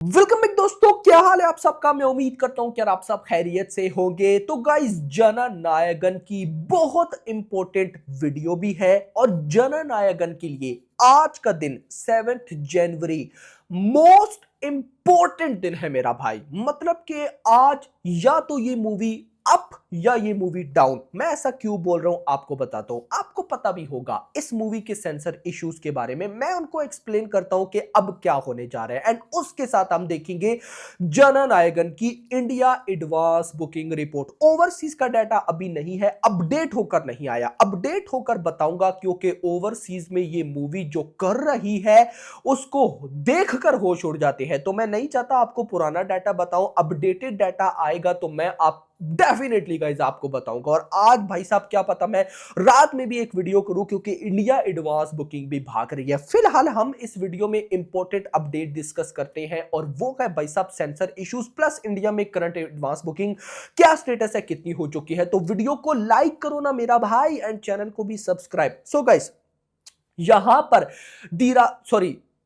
Welcome back दोस्तों, क्या हाल है आप सबका। मैं उम्मीद करता हूं कि आप सब खैरियत से होंगे। तो गाइस, जननायगन की बहुत इंपॉर्टेंट वीडियो भी है और जननायगन के लिए आज का दिन 7 जनवरी मोस्ट इंपॉर्टेंट दिन है मेरा भाई। मतलब कि आज या तो ये मूवी अप या ये मूवी डाउन। मैं ऐसा क्यों बोल रहा हूं आपको बताता हूं। आपको पता भी होगा इस मूवी के सेंसर इश्यूज के बारे में। मैं उनको एक्सप्लेन करता हूं कि अब क्या होने जा रहा है एंड उसके साथ हम देखेंगे जननायगन की India advance booking report. Overseas का डाटा अभी नहीं है, अपडेट होकर नहीं आया, अपडेट होकर बताऊंगा क्योंकि ओवरसीज में ये मूवी जो कर रही है उसको देखकर होश उड़ जाते हैं। तो मैं नहीं चाहता आपको पुराना डाटा बताऊं, अपडेटेड डाटा आएगा तो मैं आप डेफिनेटली गाइस आपको बताऊंगा। और आज भाई साहब क्या पता मैं रात में भी एक वीडियो करूं क्योंकि इंडिया एडवांस बुकिंग भी भाग रही है। फिलहाल हम इस वीडियो में इंपॉर्टेंट अपडेट डिस्कस करते हैं और वो है भाई साहब सेंसर इश्यूज प्लस इंडिया में करंट एडवांस बुकिंग क्या स्टेटस है, कितनी हो चुकी है। तो वीडियो को लाइक करो ना मेरा भाई एंड चैनल को भी सब्सक्राइब। सो गाइस, यहां पर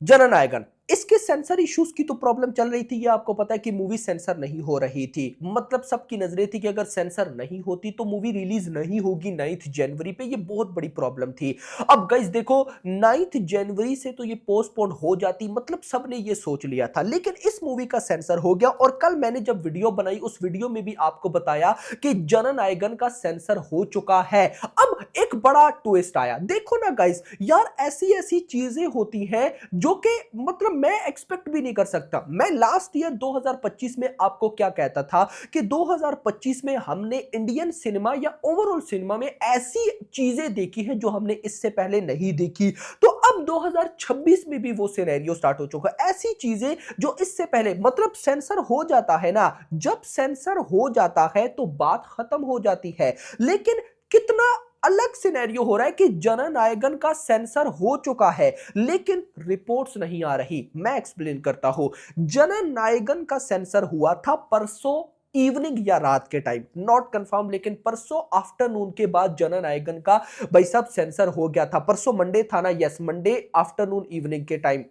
जननायगन इसके सेंसर इश्यूज की तो प्रॉब्लम चल रही थी। ये आपको पता है कि मूवी सेंसर नहीं हो रही थी। मतलब सबकी नजरें थी कि अगर सेंसर नहीं होती तो मूवी रिलीज नहीं होगी 9 जनवरी पे। ये बहुत बड़ी प्रॉब्लम थी। अब गाइस देखो, 9 जनवरी से तो ये पोस्टपोन हो जाती, मतलब सबने ये सोच लिया था। लेकिन इस मूवी का सेंसर हो गया और कल मैंने जब वीडियो बनाई उस वीडियो में भी आपको बताया कि जननायगन का सेंसर हो चुका है। अब एक बड़ा ट्विस्ट आया। देखो ना गाइस, यार ऐसी ऐसी चीजें होती हैं जो कि मतलब मैं एक्सपेक्ट भी नहीं कर सकता। मैं लास्ट ईयर 2025 में आपको क्या कहता था कि 2025 में हमने इंडियन सिनेमा या ओवरऑल सिनेमा में ऐसी चीजें देखी हैं जो हमने इससे पहले नहीं देखी। तो अब 2026 में भी वो सिनेरियो स्टार्ट हो चुका है। ऐसी चीजें जो इससे पहले, मतलब सेंसर हो जाता है ना, जब सेंसर हो जाता है तो बात खत्म हो जाती है। लेकिन कितना अलग सिनेरियो हो रहा है कि जननायगन का सेंसर हो चुका है लेकिन रिपोर्ट्स नहीं आ रही। मैं एक्सप्लेन करता हूं। जननायगन का सेंसर हुआ था परसों इवनिंग या रात के टाइम, नॉट कंफर्म, लेकिन परसों आफ्टरनून के बाद जननायगन का भाई साहब सेंसर हो गया था। परसों मंडे था ना, यस, मंडे आफ्टरनून इवनिंग के टाइम,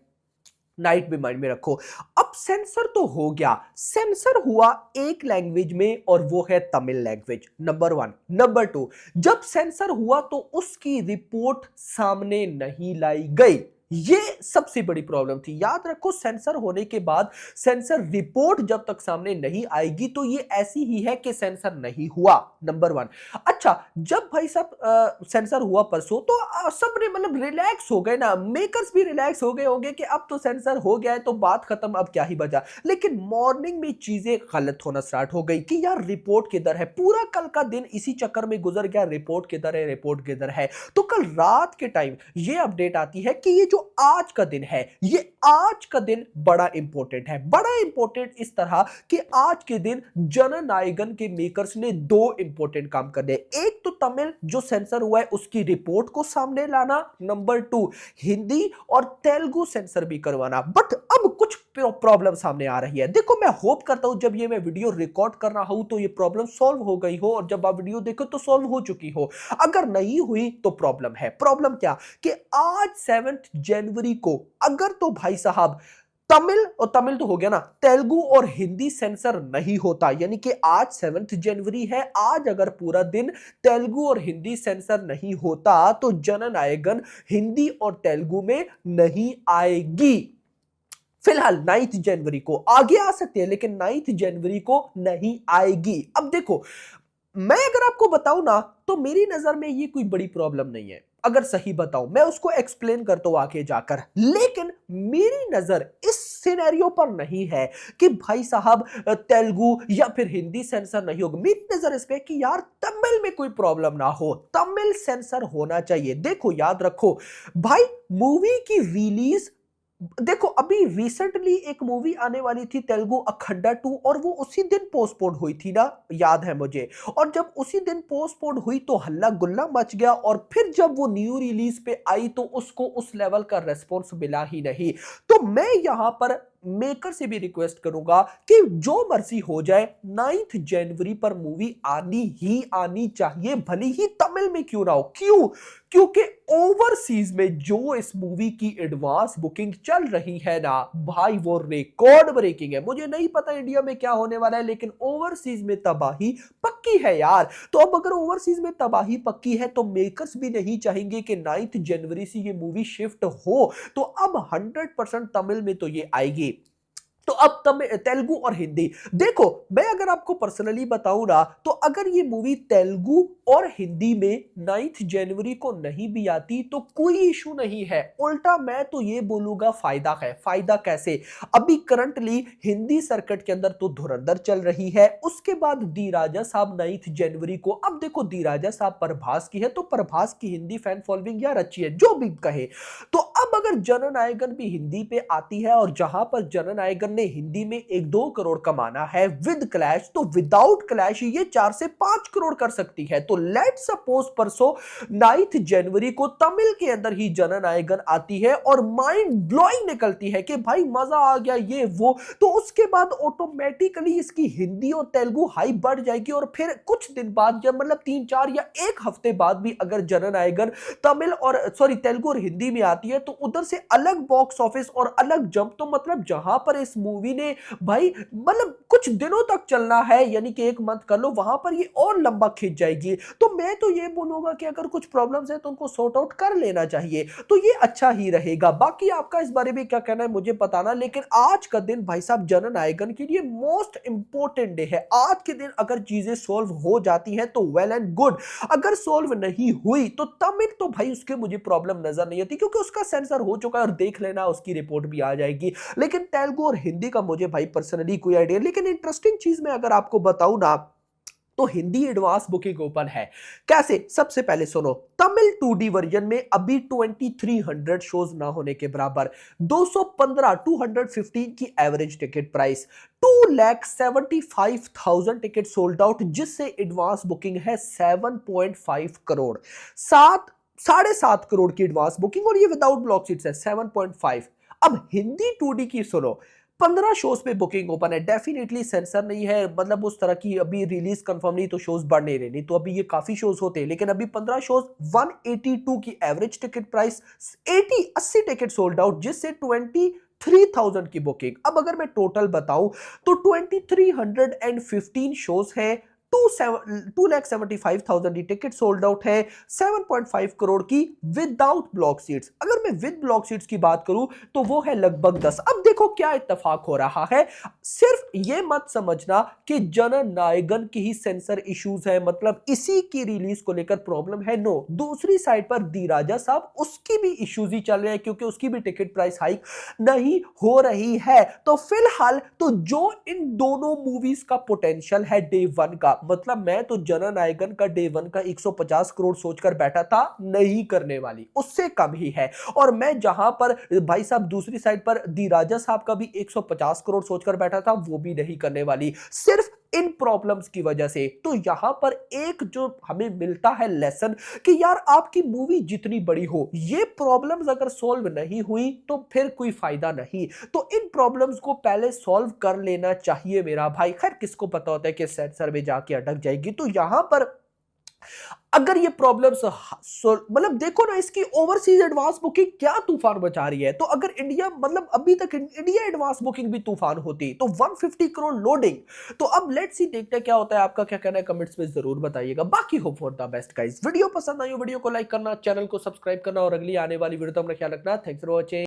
नाइट भी माइंड में रखो। अब सेंसर तो हो गया, सेंसर हुआ एक लैंग्वेज में और वो है तमिल लैंग्वेज, नंबर 1। नंबर 2, जब सेंसर हुआ तो उसकी रिपोर्ट सामने नहीं लाई गई। ये सबसे बड़ी प्रॉब्लम थी। याद रखो, सेंसर होने के बाद सेंसर रिपोर्ट जब तक सामने नहीं आएगी तो ये ऐसी ही है कि सेंसर नहीं हुआ, नंबर 1। अच्छा, जब भाई साहब सेंसर हुआ परसों तो सब ने मतलब रिलैक्स हो गए ना, मेकर्स भी रिलैक्स हो गए होंगे कि अब तो सेंसर हो गया है तो बात खत्म, अब क्या ही बचा। लेकिन मॉर्निंग में चीजें गलत होना स्टार्ट हो गई कि यार रिपोर्ट किधर है। पूरा कल का दिन इसी चक्कर में गुजर गया, रिपोर्ट किधर है, रिपोर्ट किधर है। तो कल रात के टाइम ये अपडेट आती है कि ये जो आज का दिन है, ये आज का दिन बड़ा इंपॉर्टेंट है। बड़ा इंपॉर्टेंट इस तरह कि आज के दिन जननायगन के मेकर्स ने 2 इंपॉर्टेंट काम करने। एक तो तमिल जो सेंसर हुआ है उसकी रिपोर्ट को सामने लाना, नंबर 2 हिंदी और तेलुगु सेंसर भी करवाना। बट अब कुछ प्रॉब्लम सामने आ रही है। देखो, मैं होप करता हूं जब ये मैं वीडियो रिकॉर्ड कर रहा हूं तो ये प्रॉब्लम सॉल्व हो गई हो और जब आप वीडियो देखो तो सॉल्व हो चुकी हो। अगर नहीं हुई तो प्रॉब्लम है। प्रॉब्लम क्या कि आज 7 जनवरी को अगर तो भाई साहब तमिल, और तमिल तो हो गया ना, तेलुगु और हिंदी सेंसर नहीं होता, यानी कि आज 7 जनवरी है, आज अगर पूरा दिन तेलुगु और हिंदी सेंसर नहीं होता तो जननायगन हिंदी और तेलुगु में नहीं आएगी। फिलहाल 9 जनवरी को आगे आ सकती है लेकिन 9 जनवरी को नहीं आएगी। अब देखो, मैं अगर आपको बताऊं ना तो मेरी नजर में ये कोई बड़ी प्रॉब्लम नहीं है। अगर सही बताऊं, मैं उसको एक्सप्लेन करता हूं आगे जाकर। लेकिन मेरी नजर इस सिनेरियो पर नहीं है कि भाई साहब तेलुगु या फिर हिंदी सेंसर नहीं होगा। मेरी नजर इस पे कि यार तमिल में कोई प्रॉब्लम ना हो, तमिल सेंसर होना चाहिए। देखो याद रखो भाई, मूवी की रिलीज, देखो अभी रिसेंटली एक मूवी आने वाली थी तेलुगु अखंडा 2 और वो उसी दिन पोस्टपोन हुई थी ना, याद है मुझे। और जब उसी दिन पोस्टपोन हुई तो हल्ला गुल्ला मच गया और फिर जब वो न्यू रिलीज पे आई तो उसको उस लेवल का रेस्पॉन्स मिला ही नहीं। तो मैं यहां पर मेकर से भी रिक्वेस्ट करूंगा कि जो मर्जी हो जाए 9 जनवरी पर मूवी आनी ही आनी चाहिए, भले ही तमिल में क्यों ना हो। क्यों? क्योंकि ओवरसीज में जो इस मूवी की एडवांस बुकिंग चल रही है ना भाई, वो रिकॉर्ड ब्रेकिंग है। मुझे नहीं पता इंडिया में क्या होने वाला है, लेकिन ओवरसीज में तबाही पक्की है यार। तो अब अगर ओवरसीज में तबाही पक्की है तो मेकर्स भी नहीं चाहेंगे कि 9 जनवरी से ये मूवी शिफ्ट हो। तो अब 100% तमिल में तो ये आएगी। तो अब तेलुगु और हिंदी देखो, मैं अगर आपको पर्सनली बताऊं ना, तो अगर ये मूवी तेलुगु और हिंदी में 9 जनवरी को नहीं भी आती तो कोई इशू नहीं है, उल्टा मैं तो ये बोलूंगा फायदा है। फायदा कैसे? अभी करंटली हिंदी सर्किट के अंदर तो धुरंधर चल रही है, उसके बाद दी राजा साहब 9 जनवरी को। अब देखो दी राजा साहब प्रभास की है, तो प्रभास की हिंदी फैन फॉलोइंग यार अच्छी है, जो भी कहे। तो अब अगर जननायकन भी हिंदी पे आती है और जहां पर जननायकन ने हिंदी में 1-2 करोड़ कमाना है विद क्लैश, तो विदाउट क्लैश ये 4 से 5 करोड़ कर सकती है। तो लेट सपोज परसों 9 जनवरी को तमिल के अंदर ही जननायकन आती है और माइंड ब्लोइंग निकलती है कि भाई मजा आ गया ये वो, तो उसके बाद ऑटोमेटिकली इसकी हिंदी और तेलुगु हाइप बढ़ जाएगी। और फिर कुछ दिन बाद, जब मतलब 3-4 या 1 हफ्ते बाद भी अगर जननायकन तमिल और तेलुगु और हिंदी में आती है, तो उधर से अलग बॉक्स ऑफिस और अलग जंप। तो मतलब जहां पर इस मूवी ने भाई मतलब कुछ दिनों तक चलना है, यानी कि 1 मंथ कर लो, वहां पर ये और लंबा खिंच जाएगी। तो मैं तो ये बोलूंगा कि अगर कुछ प्रॉब्लम्स है तो उनको सॉर्ट आउट कर लेना चाहिए, तो ये अच्छा ही रहेगा। बाकी आपका इस बारे में क्या कहना है मुझे बताना। लेकिन आज का दिन भाई साहब जननायकन के लिए मोस्ट इंपॉर्टेंट डे है। आज के दिन अगर चीजें सॉल्व हो जाती हैं तो वेल एंड गुड, अगर सॉल्व नहीं हुई तो तमिल तो भाई उसके मुझे प्रॉब्लम नजर नहीं आती, क्योंकि उसका सेंसर हो चुका है और देख लेना उसकी रिपोर्ट भी आ जाएगी। लेकिन तेलुगु और हिंदी का मुझे भाई पर्सनली कोई आइडिया। लेकिन इंटरेस्टिंग चीज मैं अगर आपको बताऊं ना, तो हिंदी एडवांस बुकिंग ओपन है। कैसे? सबसे पहले सुनो, तमिल 2D वर्जन में अभी 2300 शोज ना होने के बराबर 215 की average ticket price, 2,75,000 ticket sold out, जिससे एडवांस बुकिंग है 7.5 करोड़। 7.5 करोड़ की एडवांस बुकिंग, और ये विदाउट ब्लॉक सीट्स है 7.5। अब हिंदी 2D की सुनो, 15 शोज पे बुकिंग ओपन है। डेफिनेटली सेंसर नहीं है, मतलब उस तरह की अभी रिलीज कंफर्म नहीं, तो शोज बढ़ नहीं रहे, नहीं तो अभी ये काफी शोज होते। लेकिन अभी 15 शोज, 182 की average ticket price, 80 ticket sold out, जिससे 23,000 की बुकिंग। अब अगर मैं टोटल बताऊं तो 2315 शोज है, 2,75,000 की टिकट सोल्ड आउट है, 7.5 करोड़ की विदाउट ब्लॉक सीट्स। अगर मैं विद ब्लॉक सीट्स की बात करूं तो वो है लगभग 10। अब देखो क्या इत्तेफाक हो रहा है, सिर्फ ये मत समझना कि जननायकन की ही सेंसर इश्यूज है, मतलब इसी की रिलीज को लेकर प्रॉब्लम है। नो, दूसरी साइड पर दी राजा साहब, उसकी भी इश्यूज ही चल रहे हैं, क्योंकि उसकी भी टिकट प्राइस हाइक नहीं हो रही है। तो फिलहाल तो जो इन दोनों मूवीज का पोटेंशियल है डे 1 का, मतलब मैं तो जननायकन का डे 1 का 150 करोड़ सोचकर बैठा था, नहीं करने वाली, उससे कम ही है। और मैं जहां पर भाई साहब दूसरी साइड पर दी राजा साहब का भी 150 करोड़ सोचकर बैठा था, वो भी नहीं करने वाली, सिर्फ इन प्रॉब्लम्स की वजह से। तो यहां पर एक जो हमें मिलता है लेसन, कि यार आपकी मूवी जितनी बड़ी हो, ये प्रॉब्लम्स अगर सॉल्व नहीं हुई तो फिर कोई फायदा नहीं। तो इन प्रॉब्लम्स को पहले सॉल्व कर लेना चाहिए मेरा भाई। खैर किसको पता होता है कि सेंसर में जाके अटक जाएगी। तो यहां पर अगर ये प्रॉब्लम्स मतलब देखो ना, इसकी ओवरसीज एडवांस बुकिंग क्या तूफान मचा रही है। तो अगर इंडिया, मतलब अभी तक इंडिया एडवांस बुकिंग भी तूफान होती तो 150 करोड़ लोडिंग। तो अब लेट्स सी, देखते हैं क्या होता है। आपका क्या कहना है कमेंट्स में जरूर बताइएगा। बाकी hope for the best guys. Video पसंद आई हो वीडियो को लाइक करना, चैनल को सब्सक्राइब करना, और अगली आने वाली वीडियो तो अपना ख्याल रखना। Thanks for watching.